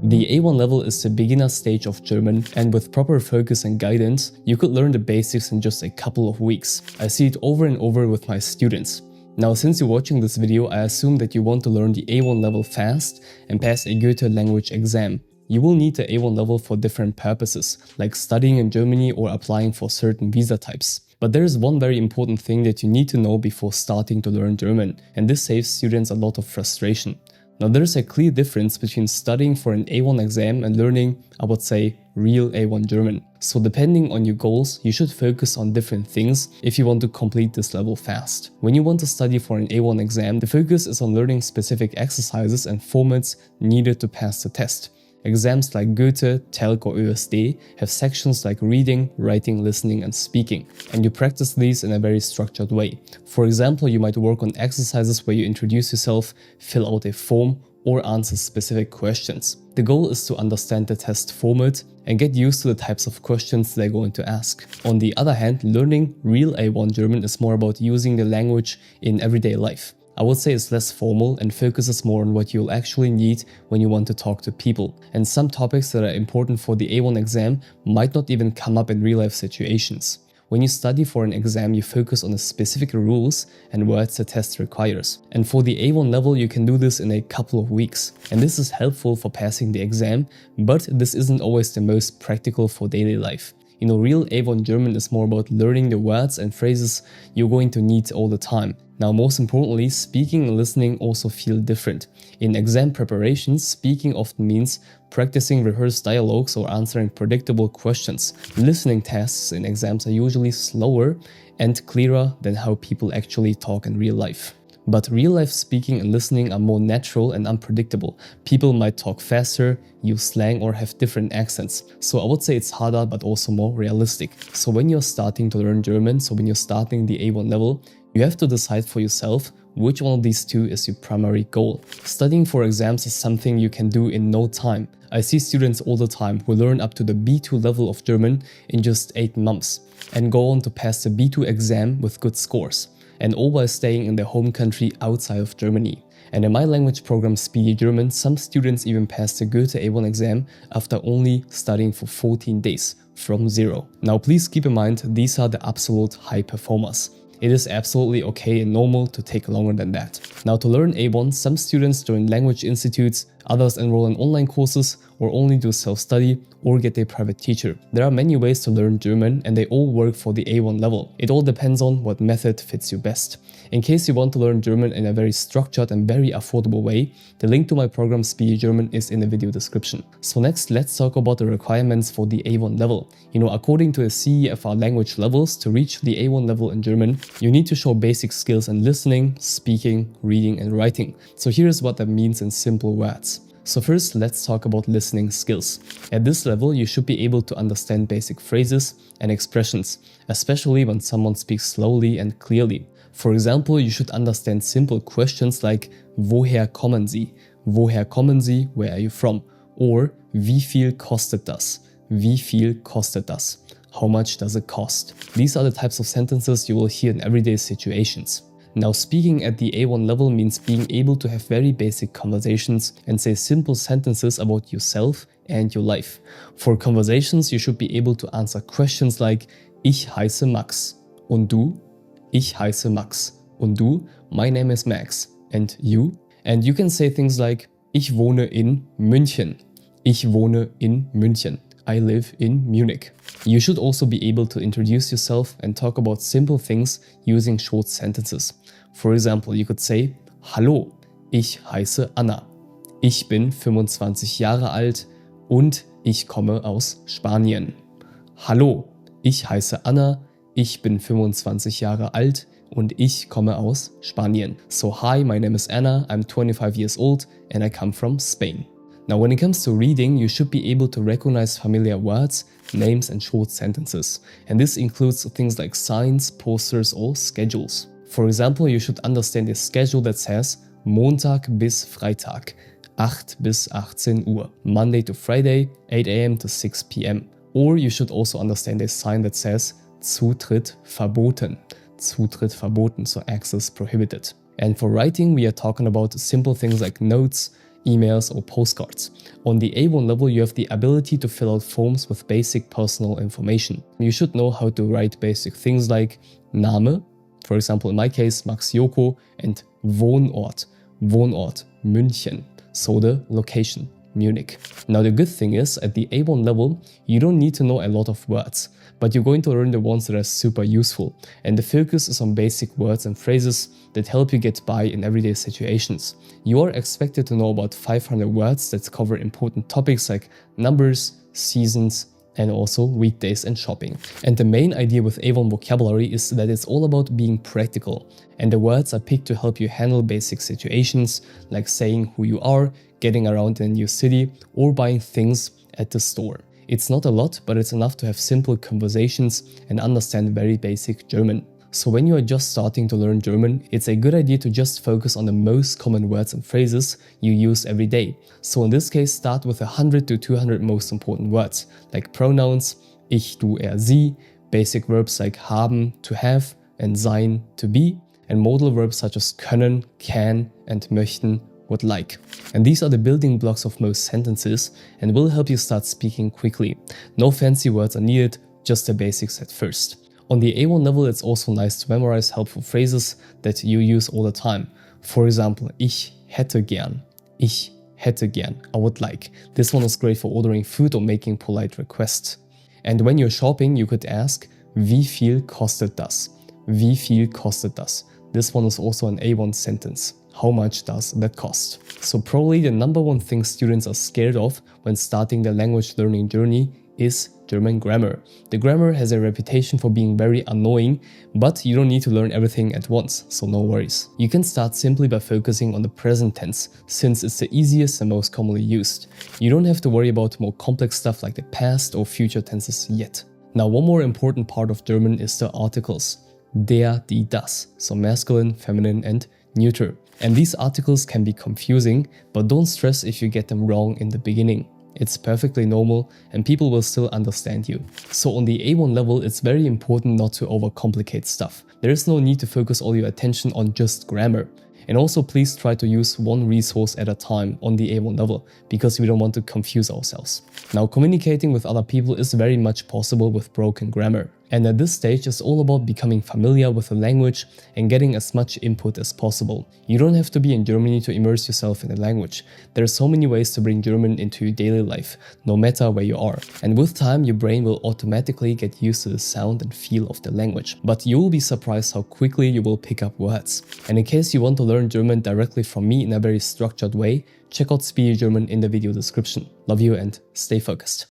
The A1 level is the beginner stage of German, and with proper focus and guidance, you could learn the basics in just a couple of weeks. I see it over and over with my students. Now, since you're watching this video, I assume that you want to learn the A1 level fast and pass a Goethe language exam. You will need the A1 level for different purposes, like studying in Germany or applying for certain visa types. But there is one very important thing that you need to know before starting to learn German, and this saves students a lot of frustration. Now, there is a clear difference between studying for an A1 exam and learning, I would say, real A1 German. So depending on your goals, you should focus on different things if you want to complete this level fast. When you want to study for an A1 exam, the focus is on learning specific exercises and formats needed to pass the test. Exams like Goethe, TELC or ÖSD have sections like reading, writing, listening and speaking, and you practice these in a very structured way. For example, you might work on exercises where you introduce yourself, fill out a form or answer specific questions. The goal is to understand the test format and get used to the types of questions they're going to ask. On the other hand, learning real A1 German is more about using the language in everyday life. I would say it's less formal and focuses more on what you'll actually need when you want to talk to people. And some topics that are important for the A1 exam might not even come up in real-life situations. When you study for an exam, you focus on the specific rules and words the test requires. And for the A1 level, you can do this in a couple of weeks. And this is helpful for passing the exam, but this isn't always the most practical for daily life. You know, real A1 German is more about learning the words and phrases you're going to need all the time. Now, most importantly, speaking and listening also feel different. In exam preparations, speaking often means practicing rehearsed dialogues or answering predictable questions. Listening tests in exams are usually slower and clearer than how people actually talk in real life. But real-life speaking and listening are more natural and unpredictable. People might talk faster, use slang or have different accents. So I would say it's harder but also more realistic. So when you're starting to learn German, so when you're starting the A1 level, you have to decide for yourself which one of these two is your primary goal. Studying for exams is something you can do in no time. I see students all the time who learn up to the B2 level of German in just 8 months and go on to pass the B2 exam with good scores, and all while staying in their home country outside of Germany. And in my language program Speedy German, some students even passed the Goethe A1 exam after only studying for 14 days, from zero. Now please keep in mind, these are the absolute high performers. It is absolutely okay and normal to take longer than that. Now, to learn A1, some students join language institutes, others enroll in online courses, or only do self-study or get a private teacher. There are many ways to learn German and they all work for the A1 level. It all depends on what method fits you best. In case you want to learn German in a very structured and very affordable way, the link to my program Speedy German is in the video description. So next, let's talk about the requirements for the A1 level. You know, according to the CEFR language levels, to reach the A1 level in German, you need to show basic skills in listening, speaking, reading and writing. So here's what that means in simple words. So first, let's talk about listening skills. At this level, you should be able to understand basic phrases and expressions, especially when someone speaks slowly and clearly. For example, you should understand simple questions like Woher kommen Sie? Woher kommen Sie? Where are you from? Or Wie viel kostet das? Wie viel kostet das? How much does it cost? These are the types of sentences you will hear in everyday situations. Now, speaking at the A1 level means being able to have very basic conversations and say simple sentences about yourself and your life. For conversations, you should be able to answer questions like Ich heiße Max. Und du? Ich heiße Max. Und du? My name is Max. And you? And you can say things like Ich wohne in München. Ich wohne in München. I live in Munich. You should also be able to introduce yourself and talk about simple things using short sentences. For example, you could say, Hallo, ich heiße Anna. Ich bin 25 Jahre alt und ich komme aus Spanien. Hallo, ich heiße Anna, ich bin 25 Jahre alt und ich komme aus Spanien. So hi, my name is Anna, I'm 25 years old and I come from Spain. Now, when it comes to reading, you should be able to recognize familiar words, names and short sentences. And this includes things like signs, posters or schedules. For example, you should understand a schedule that says Montag bis Freitag, 8 bis 18 Uhr, Monday to Friday, 8 a.m. to 6 p.m. Or you should also understand a sign that says Zutritt verboten, Zutritt verboten, so access prohibited. And for writing, we are talking about simple things like notes, emails, or postcards. On the A1 level, you have the ability to fill out forms with basic personal information. You should know how to write basic things like Name, for example in my case Max Yoko, and Wohnort, München, so the location, Munich. Now the good thing is, at the A1 level, you don't need to know a lot of words, but you're going to learn the ones that are super useful, and the focus is on basic words and phrases that help you get by in everyday situations. You are expected to know about 500 words that cover important topics like numbers, seasons, and also weekdays and shopping. And the main idea with A1 vocabulary is that it's all about being practical, and the words are picked to help you handle basic situations like saying who you are, getting around in a new city, or buying things at the store. It's not a lot, but it's enough to have simple conversations and understand very basic German. So when you are just starting to learn German, it's a good idea to just focus on the most common words and phrases you use every day. So in this case, start with 100 to 200 most important words, like pronouns, ich, du, er, sie, basic verbs like haben, to have, and sein, to be, and modal verbs such as können, can, and möchten, would like. And these are the building blocks of most sentences and will help you start speaking quickly. No fancy words are needed, just the basics at first. On the A1 level, it's also nice to memorize helpful phrases that you use all the time. For example, ich hätte gern, I would like. This one is great for ordering food or making polite requests. And when you're shopping, you could ask, wie viel kostet das? Wie viel kostet das? This one is also an A1 sentence. How much does that cost? So probably the number one thing students are scared of when starting their language learning journey is German grammar. The grammar has a reputation for being very annoying, but you don't need to learn everything at once, so no worries. You can start simply by focusing on the present tense, since it's the easiest and most commonly used. You don't have to worry about more complex stuff like the past or future tenses yet. Now, one more important part of German is the articles. Der, die, das, so masculine, feminine, and neuter. And these articles can be confusing, but don't stress if you get them wrong in the beginning. It's perfectly normal and people will still understand you. So on the A1 level, it's very important not to overcomplicate stuff. There is no need to focus all your attention on just grammar. And also please try to use one resource at a time on the A1 level, because we don't want to confuse ourselves. Now, communicating with other people is very much possible with broken grammar. And at this stage, it's all about becoming familiar with the language and getting as much input as possible. You don't have to be in Germany to immerse yourself in the language. There are so many ways to bring German into your daily life, no matter where you are. And with time, your brain will automatically get used to the sound and feel of the language. But you'll be surprised how quickly you will pick up words. And in case you want to learn German directly from me in a very structured way, check out Speedy German in the video description. Love you and stay focused.